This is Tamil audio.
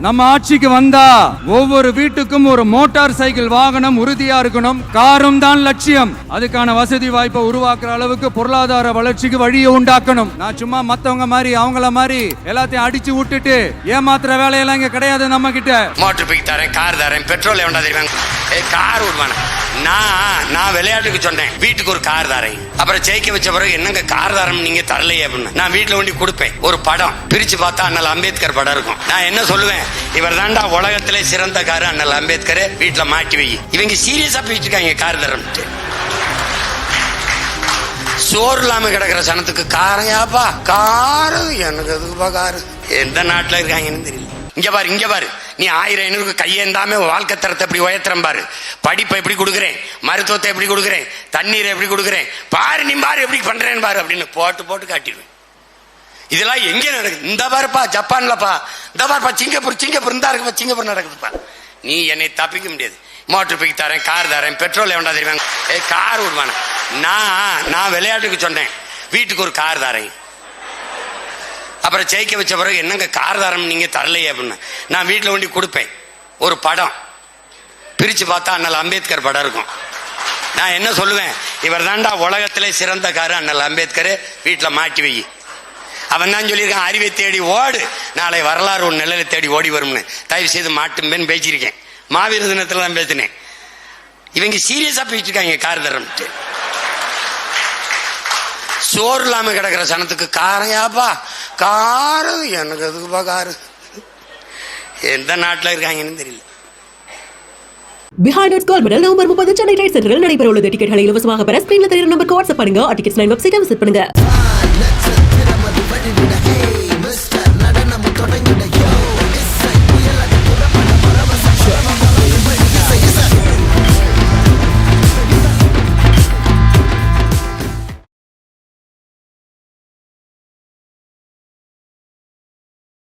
நம்ம ஆட்சிக்கு வந்தா ஒவ்வொரு வீட்டுக்கும் ஒரு மோட்டார் சைக்கிள் வாகனம் உறுதியா இருக்கணும். காரும் தான் லட்சியம். அதுக்கான வசதி வாய்ப்பை உருவாக்குற அளவுக்கு பொருளாதார வளர்ச்சிக்கு வழியை உண்டாக்கணும். நான் சும்மா மத்தவங்க மாதிரி அவங்கள மாதிரி எல்லாத்தையும் அடிச்சு விட்டுட்டு ஏமாத்துற வேலையெல்லாம் இங்க கிடையாது. நம்ம கிட்ட மோட்டர் பைக் தரேன், கார் தரேன், பெட்ரோல் எவ்வளோ தெரியுவாங்க. கார் விடுவான நான் விளையாட்டுக்கு சொன்னேன் வீட்டுக்கு ஒரு கார் தரேன். அப்புறம் ஜெயிக்க வச்ச பிறகு என்னங்க கார் தரம் நீங்க தரலையே அப்படின்னு நான் வீட்டுல ஒண்டி கொடுப்பேன். ஒரு படம் பிரிச்சு பார்த்தா அண்ணல் அம்பேத்கர் படம் இருக்கும். நான் என்ன சொல்லுவேன், இவர் தாண்டா உலகத்திலே சிறந்த காரு அண்ணல் அம்பேத்கர், வீட்டுல மாட்டி வை. இவங்க சீரியஸா போயிட்டு இருக்காங்க கார் தரம். சோறு இல்லாம கிடக்குற சனத்துக்கு காரையாப்பா காரு, எனக்கு எதுக்குப்பா காரு? எந்த நாட்டுல இருக்காங்கன்னு தெரியல. இங்க பாரு நீ 1500 கையேந்தாம வாழ்க்கை தரத்தை எப்படி உயர்த்துறேன் பாரு. படிப்பை எப்படி கொடுக்குறேன், மருத்துவத்தை எப்படி கொடுக்குறேன், தண்ணீரை எப்படி கொடுக்குறேன் பாரு, நீ பாரு எப்படி பண்றேன்னு பாரு அப்படின்னு போட்டு காட்டிடுவேன். இதெல்லாம் எங்க நடக்குது? இந்த பாருப்பா ஜப்பான்லப்பா, இந்த பாருப்பா சிங்கப்பூர் இந்த இருக்குப்பா சிங்கப்பூர் நடக்குதுப்பா. நீ என்னை தப்பிக்க முடியாது. மோட்டர் பைக் தரேன், கார் தரேன், பெட்ரோல் எவ்வளோ தெரியுவாங்க. கார் விடுவான நான் விளையாட்டுக்கு சொன்னேன் வீட்டுக்கு ஒரு கார் தரேன். அப்புறம் ஜெயிக்க வச்ச பிறகு என்னங்க கார் தரம் நீங்க தரலையே அப்படின்னு நான் வீட்டுல ஒண்டி கொடுப்பேன். ஒரு படம் பிரிச்சு பார்த்தா அண்ணல் அம்பேத்கர் படம் இருக்கும். நான் என்ன சொல்லுவேன், இவர் தாண்டா உலகத்திலே சிறந்த காரு அண்ணல் அம்பேத்கர், வீட்டுல மாட்டி வை. அவன் தான் சொல்லியிருக்கான், அறிவை தேடி ஓடு, நாளை வரலாறு ஒரு நிலையில தேடி ஓடி வரும்னு. தயவு செய்து மாட்டும்பேன்னு பேசியிருக்கேன். மாவீர தினத்துல தான் பேசினேன். இவங்க சீரியஸா போயிட்டு இருக்காங்க கார் தரம். சோறு இல்லாம கிடக்குற சனத்துக்கு காரையாப்பா காரு, எனக்கு எதுக்குப்பா காரு? எந்த நாட்டுல இருக்காங்கன்னு தெரியல. Behind Gold Medal November 30 Chennai right சென்டரில் நடைபெற உள்ளது. டிக்கெட்களை இலவசமாக பெற ஸ்கிரீன்ல தெரியுற நம்பருக்கு வாட்ஸ்அப் பண்ணுங்க. டிக்கெட்ஸ் 9 வெப்சைட்டை விசிட் பண்ணுங்க.